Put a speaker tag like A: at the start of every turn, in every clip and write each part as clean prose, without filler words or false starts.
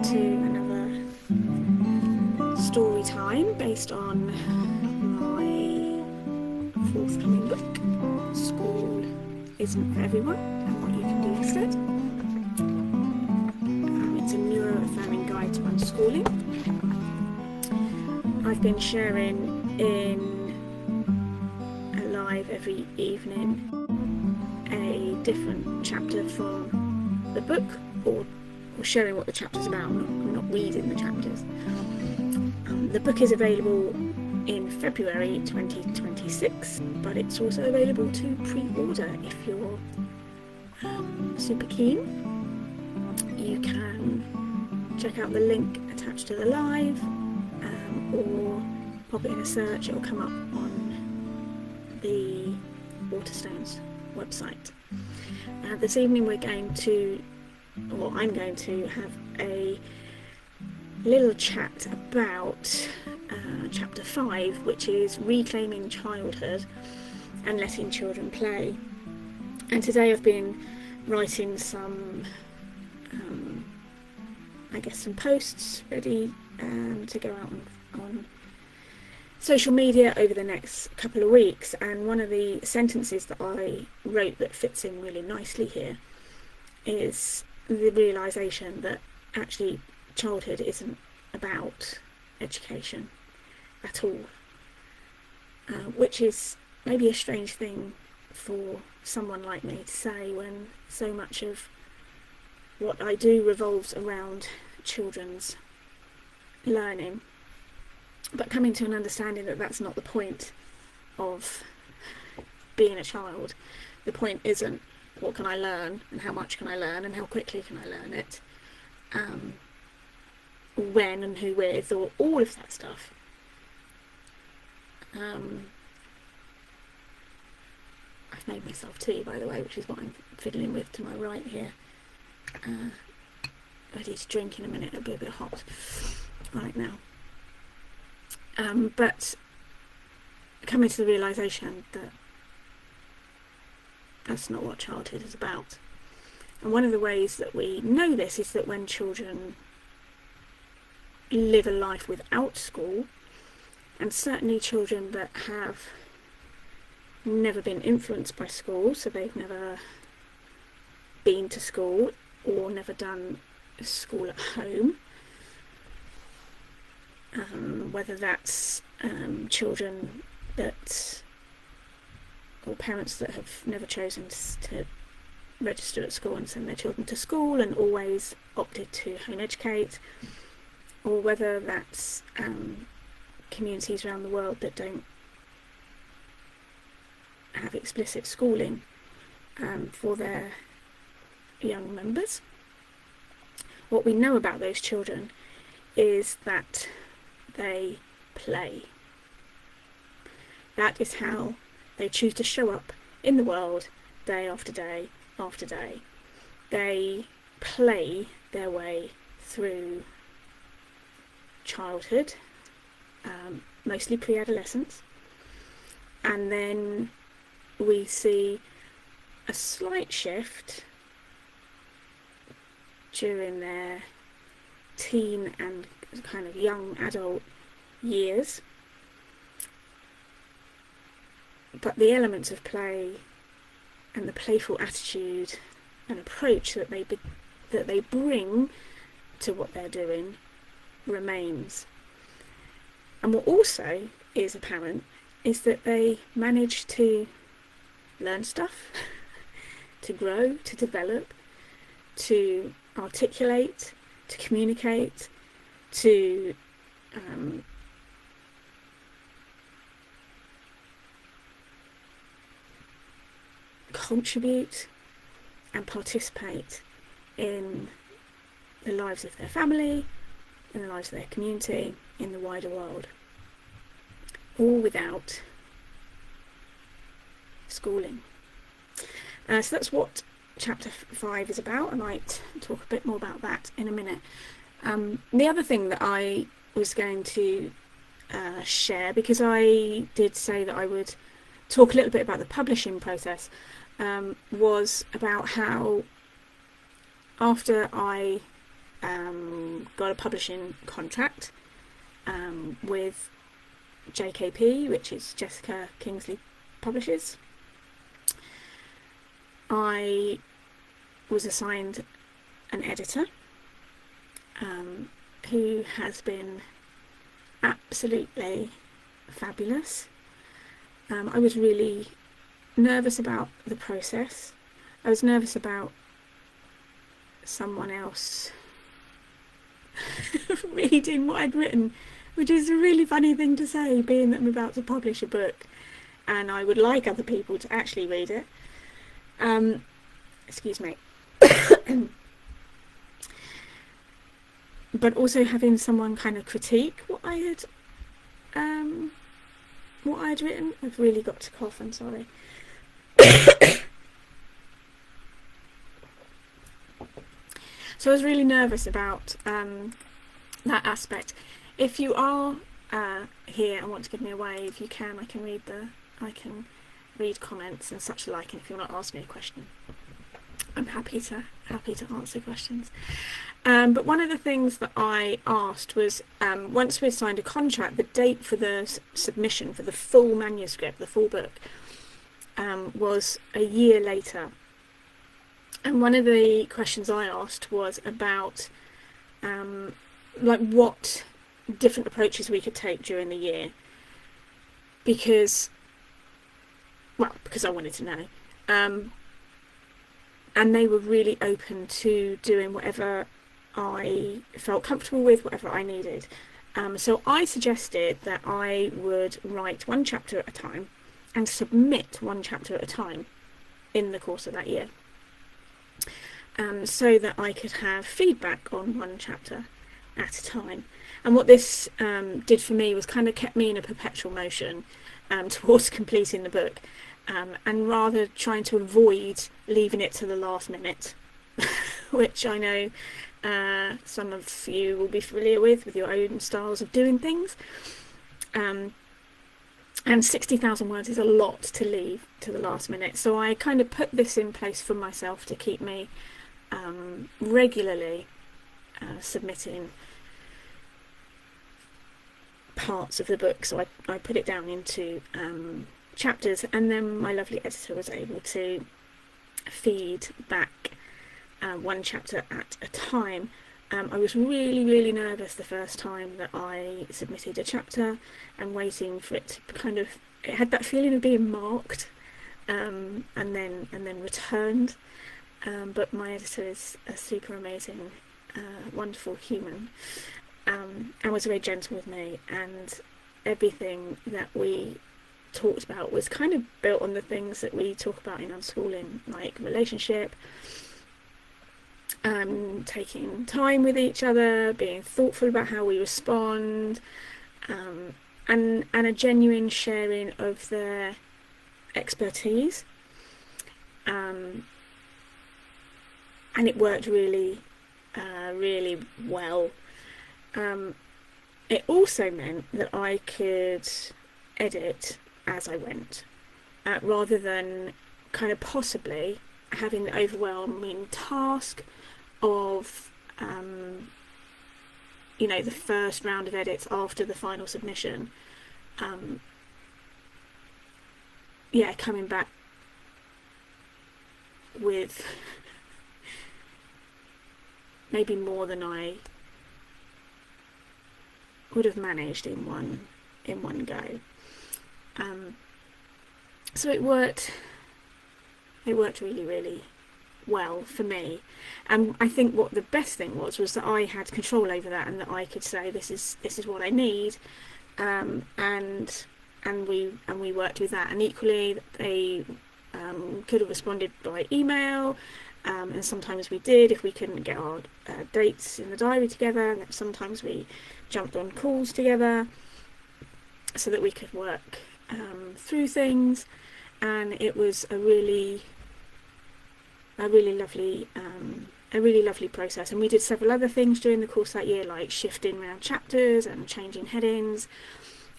A: to another story time based on my forthcoming book, School Isn't For Everyone and What You Can Do Instead. It's a neuroaffirming guide to unschooling. I've been sharing in a live every evening a different chapter from the book, or sharing what the chapter's about. I'm not reading the chapters. The book is available in February 2026, but it's also available to pre-order if you're super keen. You can check out the link attached to the live, or pop it in a search. It'll come up on the Waterstones website. This evening I'm going to have a little chat about chapter 5, which is reclaiming childhood and letting children play. And today I've been writing some some posts ready to go out on social media over the next couple of weeks, and one of the sentences that I wrote that fits in really nicely here is the realisation that actually childhood isn't about education at all, which is maybe a strange thing for someone like me to say when so much of what I do revolves around children's learning. But coming to an understanding that that's not the point of being a child. The point isn't what can I learn and how much can I learn and how quickly can I learn it, when and who with, or all of that stuff. I've made myself tea, by the way, which is what I'm fiddling with to my right here. Ready to drink in a minute. It'll be a bit hot right now. But coming to the realisation that that's not what childhood is about. And one of the ways that we know this is that when children live a life without school, and certainly children that have never been influenced by school, so they've never been to school or never done school at home, whether that's children that, or parents that have never chosen to register at school and send their children to school and always opted to home educate, or whether that's communities around the world that don't have explicit schooling for their young members. What we know about those children is that they play. That is how they choose to show up in the world day after day after day. They play their way through childhood, mostly pre-adolescence, and then we see a slight shift during their teen and kind of young adult years, but the elements of play and the playful attitude and approach that they bring to what they're doing remains. And what also is apparent is that they manage to learn stuff, to grow, to develop, to articulate, to communicate, to contribute and participate in the lives of their family, in the lives of their community, in the wider world, all without schooling. So that's what chapter 5 is about. I might talk a bit more about that in a minute. The other thing that I was going to share, because I did say that I would talk a little bit about the publishing process, was about how after I got a publishing contract with JKP, which is Jessica Kingsley Publishers. I was assigned an editor who has been absolutely fabulous. I was really nervous about the process. I was nervous about someone else reading what I'd written, which is a really funny thing to say, being that I'm about to publish a book and I would like other people to actually read it. Excuse me. But also having someone kind of critique what I had written. I've really got to cough, I'm sorry. So I was really nervous about that aspect. If you are here and want to give me a wave, you can. I can read comments and such like, and if you want to ask me a question, I'm happy to answer questions. But one of the things that I asked was, once we'd signed a contract, the date for the submission for the full manuscript, the full book, was a year later. And one of the questions I asked was about like what different approaches we could take during the year, because I wanted to know. And they were really open to doing whatever I felt comfortable with, whatever I needed. So I suggested that I would write one chapter at a time and submit one chapter at a time in the course of that year, so that I could have feedback on one chapter at a time. And what this did for me was kind of kept me in a perpetual motion towards completing the book, and rather trying to avoid leaving it to the last minute, which I know some of you will be familiar with your own styles of doing things. And 60,000 words is a lot to leave to the last minute. So I kind of put this in place for myself to keep me regularly submitting parts of the book. So I put it down into chapters, and then my lovely editor was able to feed back one chapter at a time. I was really nervous the first time that I submitted a chapter, and waiting for it to kind of, it had that feeling of being marked and then returned. But my editor is a super amazing, wonderful human, and was very gentle with me, and everything that we talked about was kind of built on the things that we talk about in unschooling, like relationship, taking time with each other, being thoughtful about how we respond, and a genuine sharing of their expertise. And it worked really well. It also meant that I could edit as I went, rather than kind of possibly having the overwhelming task of the first round of edits after the final submission, coming back with maybe more than I would have managed in one go. So it worked really well for me, and I think what the best thing was that I had control over that, and that I could say this is what I need, and we worked with that. And equally, they could have responded by email, and sometimes we did if we couldn't get our dates in the diary together, and sometimes we jumped on calls together so that we could work through things. And it was a really lovely process. And we did several other things during the course of that year, like shifting around chapters and changing headings,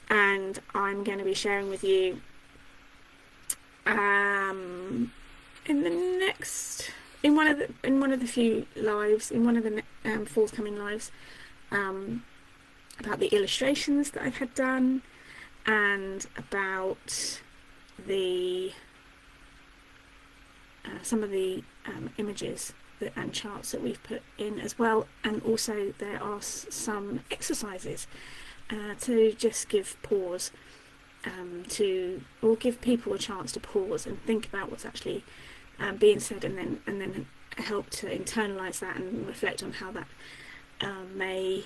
A: and I'm going to be sharing with you in the next in one of the few lives, in one of the forthcoming lives, about the illustrations that I've had done, and about the some of the images and charts that we've put in as well. And also there are some exercises to just give pause, or give people a chance to pause and think about what's actually being said, and then help to internalize that and reflect on how that may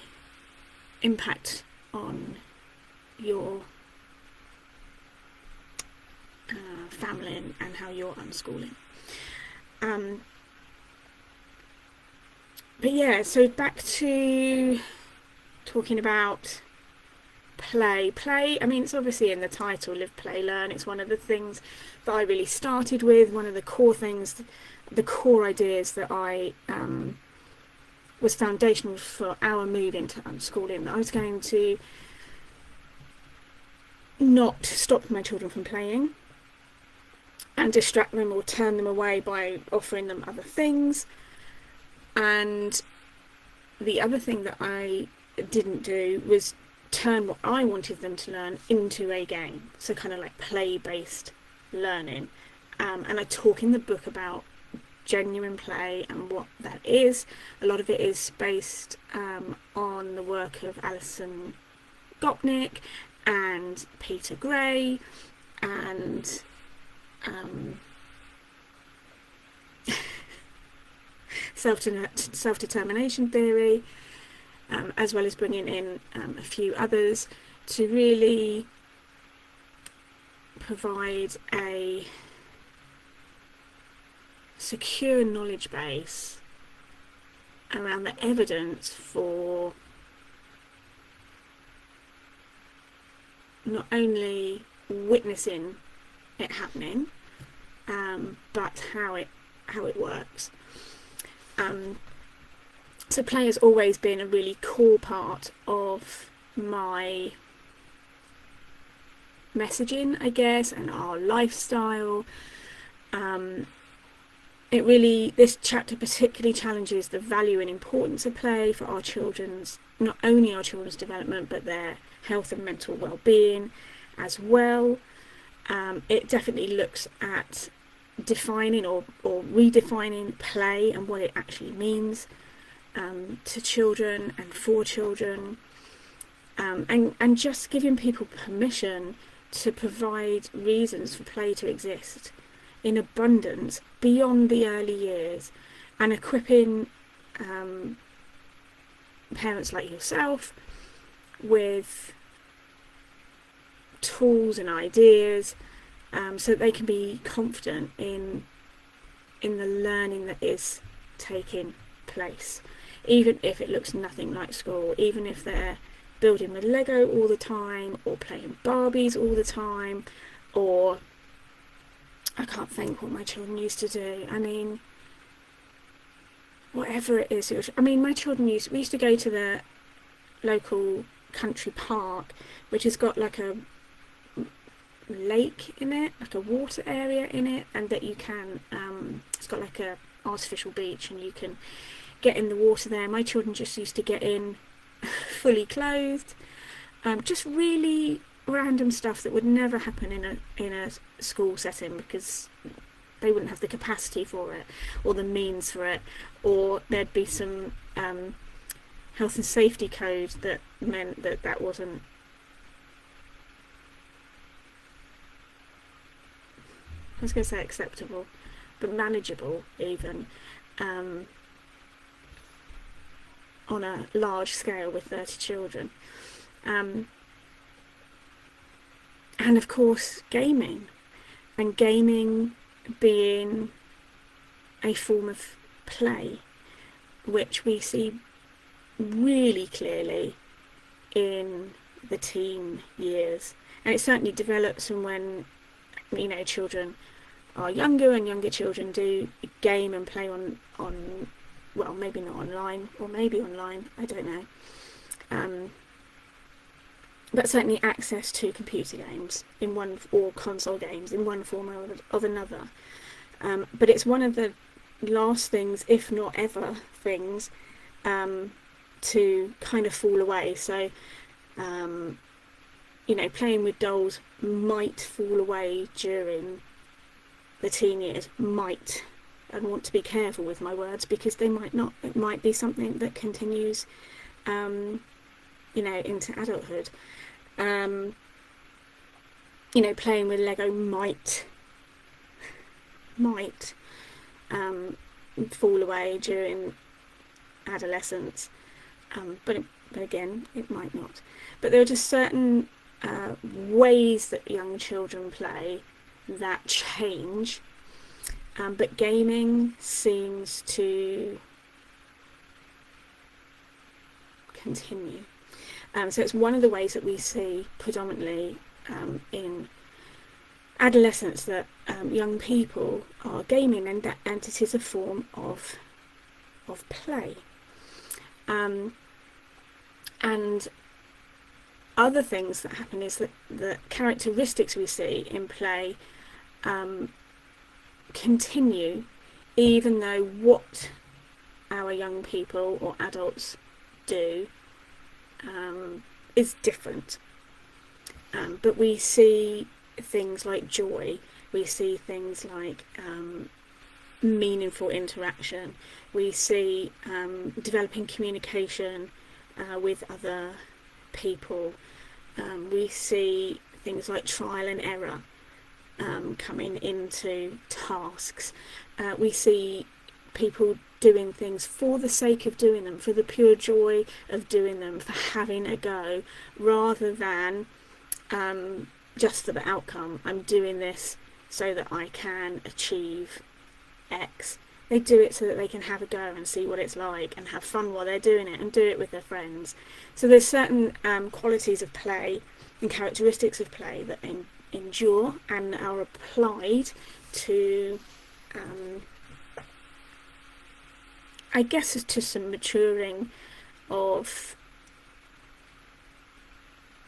A: impact on your family and how you're unschooling. But yeah, so back to talking about play. I mean, it's obviously in the title, Live, Play, Learn. It's one of the things that I really started with, one of the core things, the core ideas that I was foundational for our move into unschooling. I was going to not stop my children from playing and distract them or turn them away by offering them other things. And the other thing that I didn't do was turn what I wanted them to learn into a game, so kind of like play-based learning. And I talk in the book about genuine play and what that is. A lot of it is based on the work of Alison Gopnik and Peter Gray and self-determination theory, as well as bringing in a few others to really provide a secure knowledge base around the evidence for not only witnessing it happening, but how it works. So play has always been a really core part of my messaging, I guess, and our lifestyle. This chapter particularly challenges the value and importance of play for our children's, not only our children's development, but their health and mental well-being as well. It definitely looks at defining or redefining play and what it actually means to children and for children, and just giving people permission to provide reasons for play to exist in abundance beyond the early years, and equipping parents like yourself with tools and ideas so that they can be confident in the learning that is taking place, even if it looks nothing like school, even if they're building with Lego all the time, or playing Barbies all the time, or I can't think what my children used to do. I mean, whatever it is. I mean, my children we used to go to the local country park, which has got like a lake in it, like a water area in it, and that you can it's got like a artificial beach and you can get in the water there. My children just used to get in fully clothed, just really random stuff that would never happen in a school setting, because they wouldn't have the capacity for it or the means for it, or there'd be some health and safety code that meant that wasn't I was going to say acceptable, but manageable even, on a large scale with 30 children. And of course gaming, and gaming being a form of play, which we see really clearly in the teen years, and it certainly develops from when children are younger, and younger children do game and play on well, maybe not online, or maybe online, I don't know, but certainly access to computer games or console games in one form or another. But it's one of the last things, if not ever things, to kind of fall away. So playing with dolls might fall away during the teen years, might. I want to be careful with my words, because they might not. It might be something that continues into adulthood. Playing with Lego might fall away during adolescence, but again, it might not. But there are just certain ways that young children play that change, but gaming seems to continue. So it's one of the ways that we see predominantly in adolescence that young people are gaming, and it is a form of play. And other things that happen is that the characteristics we see in play continue, even though what our young people or adults do is different. But we see things like joy, we see things like meaningful interaction, we see developing communication with other people, we see things like trial and error coming into tasks, we see people doing things for the sake of doing them, for the pure joy of doing them, for having a go, rather than just for the outcome. I'm doing this so that I can achieve X. They do it so that they can have a go and see what it's like and have fun while they're doing it, and do it with their friends. So there's certain qualities of play and characteristics of play that endure and are applied to I guess to some maturing of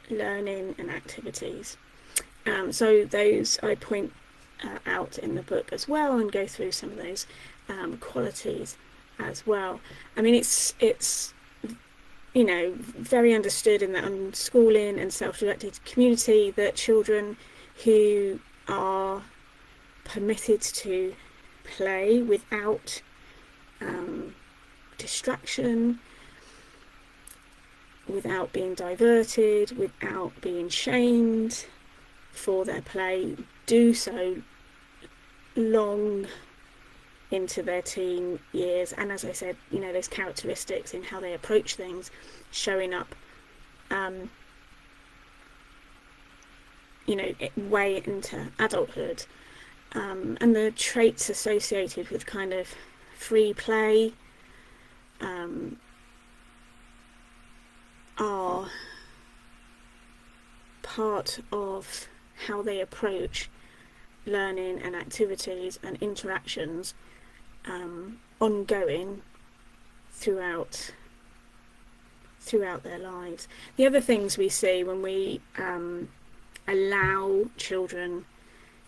A: learning and activities. So those I point out in the book as well, and go through some of those qualities as well. I mean, it's very understood in the unschooling and self-directed community that children who are permitted to play without distraction, without being diverted, without being shamed for their play, do so long into their teen years. And as I said, there's characteristics in how they approach things showing up way into adulthood, and the traits associated with kind of free play are part of how they approach learning and activities and interactions ongoing throughout their lives. The other things we see when we allow children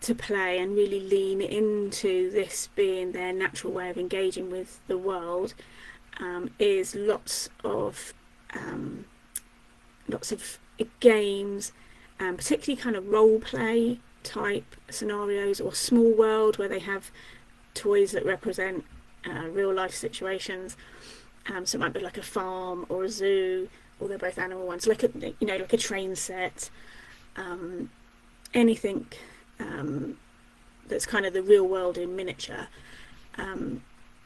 A: to play and really lean into this being their natural way of engaging with the world is lots of games, particularly kind of role play type scenarios, or small world, where they have toys that represent real life situations. So it might be like a farm or a zoo, or they're both animal ones, like a train set, anything that's kind of the real world in miniature.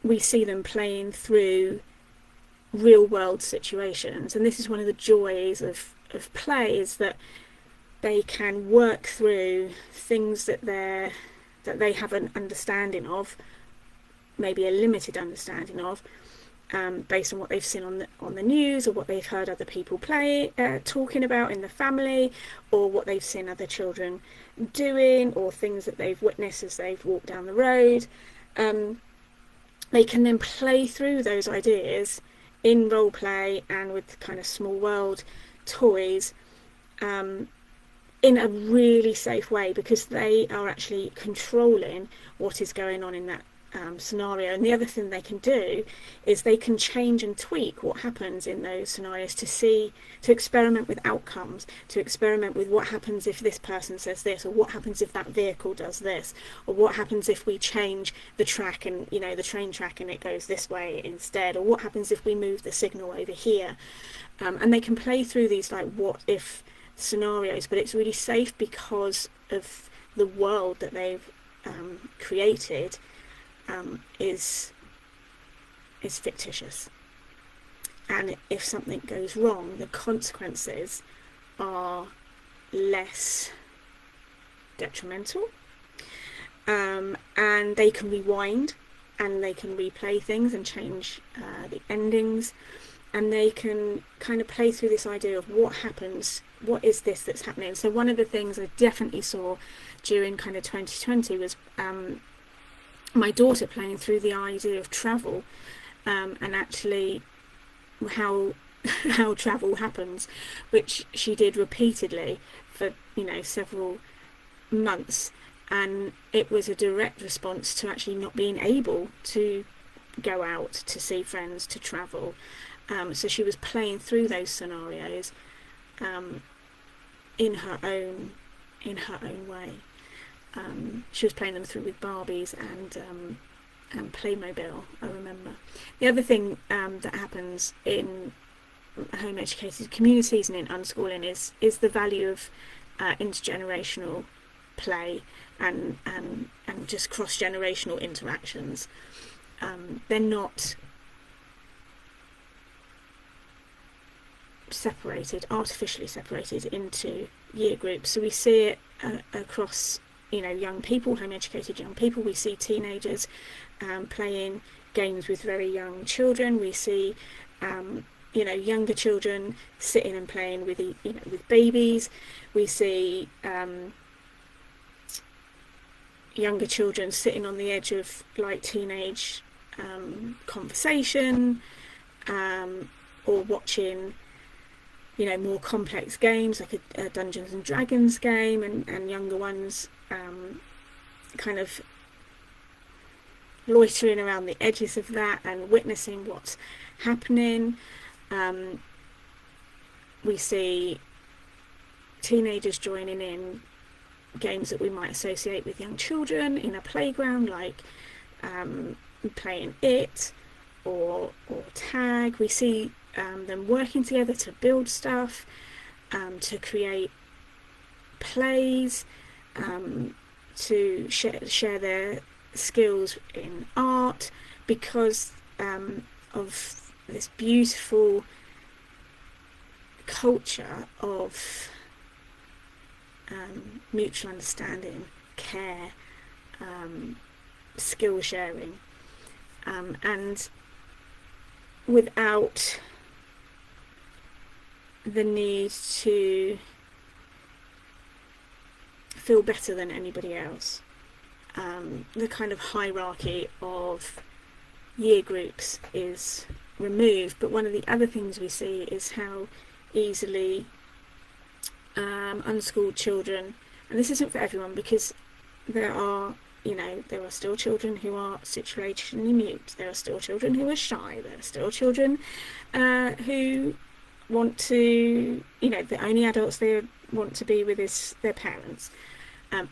A: We see them playing through real world situations, and this is one of the joys of play, is that they can work through things that they have an understanding of, maybe a limited understanding of, based on what they've seen on the news, or what they've heard other people talking about in the family, or what they've seen other children doing, or things that they've witnessed as they've walked down the road. They can then play through those ideas in role play and with kind of small world toys in a really safe way, because they are actually controlling what is going on in that scenario. And the other thing they can do is they can change and tweak what happens in those scenarios to experiment with outcomes, to experiment with what happens if this person says this, or what happens if that vehicle does this, or what happens if we change the track and, the train track and it goes this way instead, or what happens if we move the signal over here. And they can play through these like what if scenarios, but it's really safe because of the world that they've created is fictitious. And if something goes wrong, the consequences are less detrimental, and they can rewind and they can replay things and change the endings, and they can kind of play through this idea of what happens, what is this that's happening. So one of the things I definitely saw during kind of 2020 was my daughter playing through the idea of travel, and actually how travel happens, which she did repeatedly for several months, and it was a direct response to actually not being able to go out to see friends, to travel. So she was playing through those scenarios in her own way. She was playing them through with Barbies and Playmobil, I remember. The other thing that happens in home educated communities and in unschooling is the value of intergenerational play and just cross-generational interactions. They're not artificially separated into year groups. So we see it across young people, home educated young people. We see teenagers playing games with very young children. We see younger children sitting and playing with with babies. We see younger children sitting on the edge of like teenage conversation, or watching more complex games like a Dungeons and Dragons game, and younger ones kind of loitering around the edges of that and witnessing what's happening. We see teenagers joining in games that we might associate with young children in a playground, like playing it or tag. We see them working together to build stuff, to create plays, to share their skills in art, because of this beautiful culture of mutual understanding, care, skill sharing, and without the need to feel better than anybody else. The kind of hierarchy of year groups is removed, but one of the other things we see is how easily unschooled children, and this isn't for everyone, because there are still children who are situationally mute, there are still children who are shy, there are still children who want to, the only adults they want to be with is their parents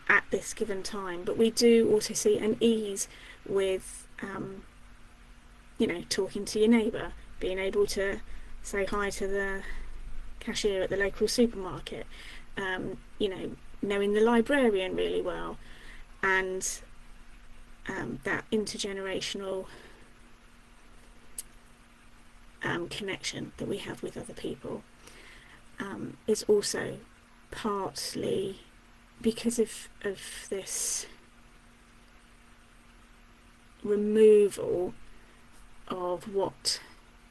A: at this given time. But we do also see an ease with talking to your neighbour, being able to say hi to the cashier at the local supermarket, knowing the librarian really well, and that intergenerational connection that we have with other people is also partly because of this removal of what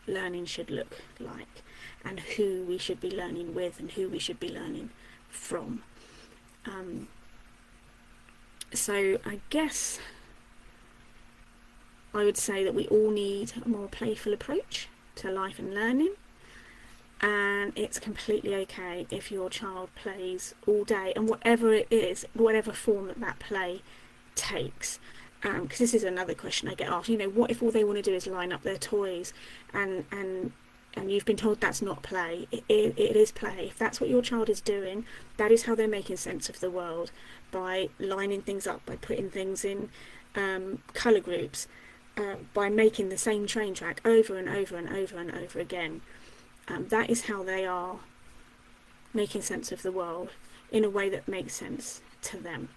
A: learning should look like, and who we should be learning with and who we should be learning from. So I guess I would say that we all need a more playful approach to life and learning, and it's completely okay if your child plays all day, and whatever it is, whatever form that play takes. because this is another question I get asked, what if all they want to do is line up their toys, and you've been told that's not play. It is play. If that's what your child is doing, that is how they're making sense of the world, by lining things up, by putting things in colour groups, by making the same train track over and over and over and over again. That is how they are making sense of the world in a way that makes sense to them.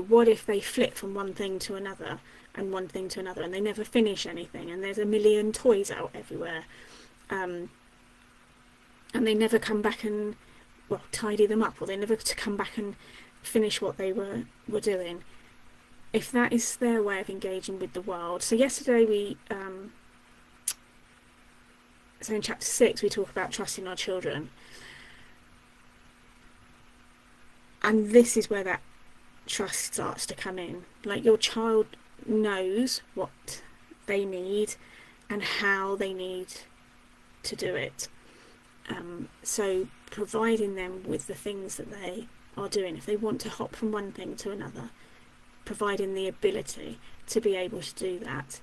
A: What if they flip from one thing to another and one thing to another, and they never finish anything, and there's a million toys out everywhere, and they never come back and tidy them up, or they never come back and finish what they were doing. If that is their way of engaging with the world. So yesterday we so in chapter 6 we talk about trusting our children, and this is where that trust starts to come in. Like, your child knows what they need and how they need to do it. So providing them with the things that they are doing, if they want to hop from one thing to another, providing the ability to be able to do that.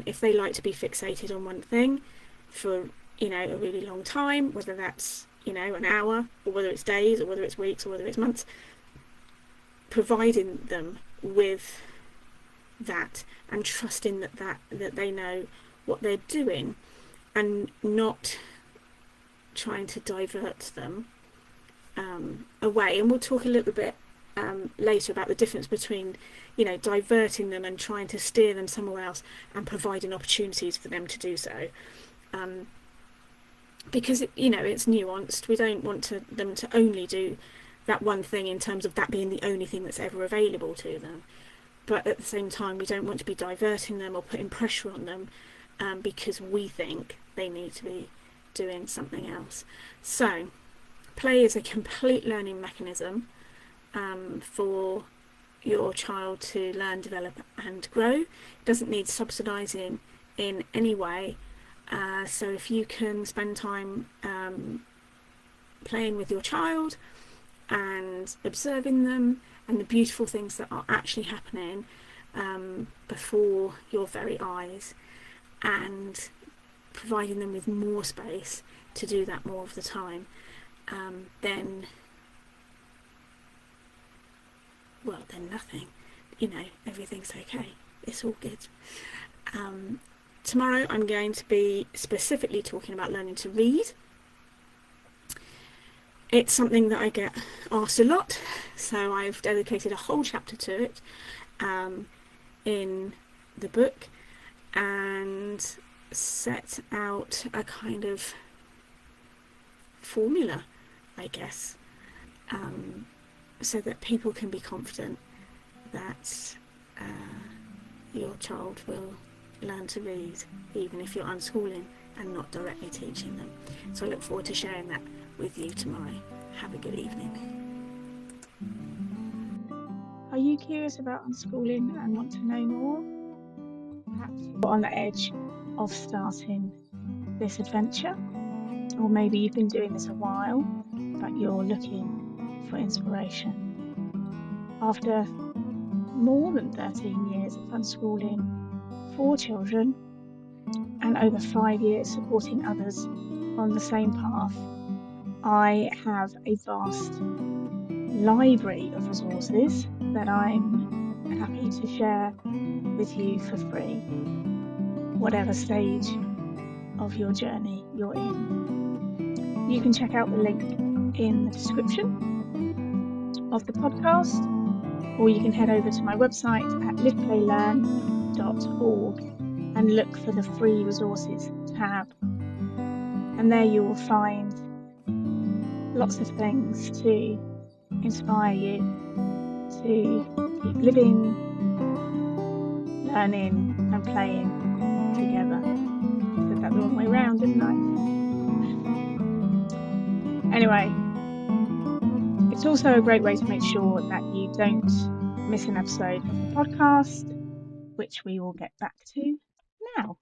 A: If they like to be fixated on one thing for a really long time, whether that's an hour, or whether it's days, or whether it's weeks, or whether it's months, providing them with that and trusting that they know what they're doing, and not trying to divert them away. And we'll talk a little bit later about the difference between diverting them and trying to steer them somewhere else, and providing opportunities for them to do so, because it's nuanced. We don't want them to only do that one thing in terms of that being the only thing that's ever available to them, but at the same time we don't want to be diverting them or putting pressure on them because we think they need to be doing something else. So play is a complete learning mechanism for your child to learn, develop and grow. It doesn't need subsidising in any way. So if you can spend time playing with your child and observing them and the beautiful things that are actually happening before your very eyes, and providing them with more space to do that more of the time, then nothing, everything's okay, it's all good. Tomorrow I'm going to be specifically talking about learning to read. It's something that I get asked a lot, so I've dedicated a whole chapter to it in the book, and set out a kind of formula, I guess, so that people can be confident that your child will learn to read, even if you're unschooling and not directly teaching them. So I look forward to sharing that with you tomorrow. Have a good evening. Are you curious about unschooling and want to know more? Perhaps you're on the edge of starting this adventure, or maybe you've been doing this a while but you're looking for inspiration. After more than 13 years of unschooling 4 children and over 5 years supporting others on the same path, I have a vast library of resources that I'm happy to share with you for free, whatever stage of your journey you're in. You can check out the link in the description of the podcast, or you can head over to my website at liveplaylearn.org and look for the free resources tab, and there you will find lots of things to inspire you to keep living, learning and playing together. I said that the wrong way round, didn't I? Anyway, it's also a great way to make sure that you don't miss an episode of the podcast, which we will get back to now.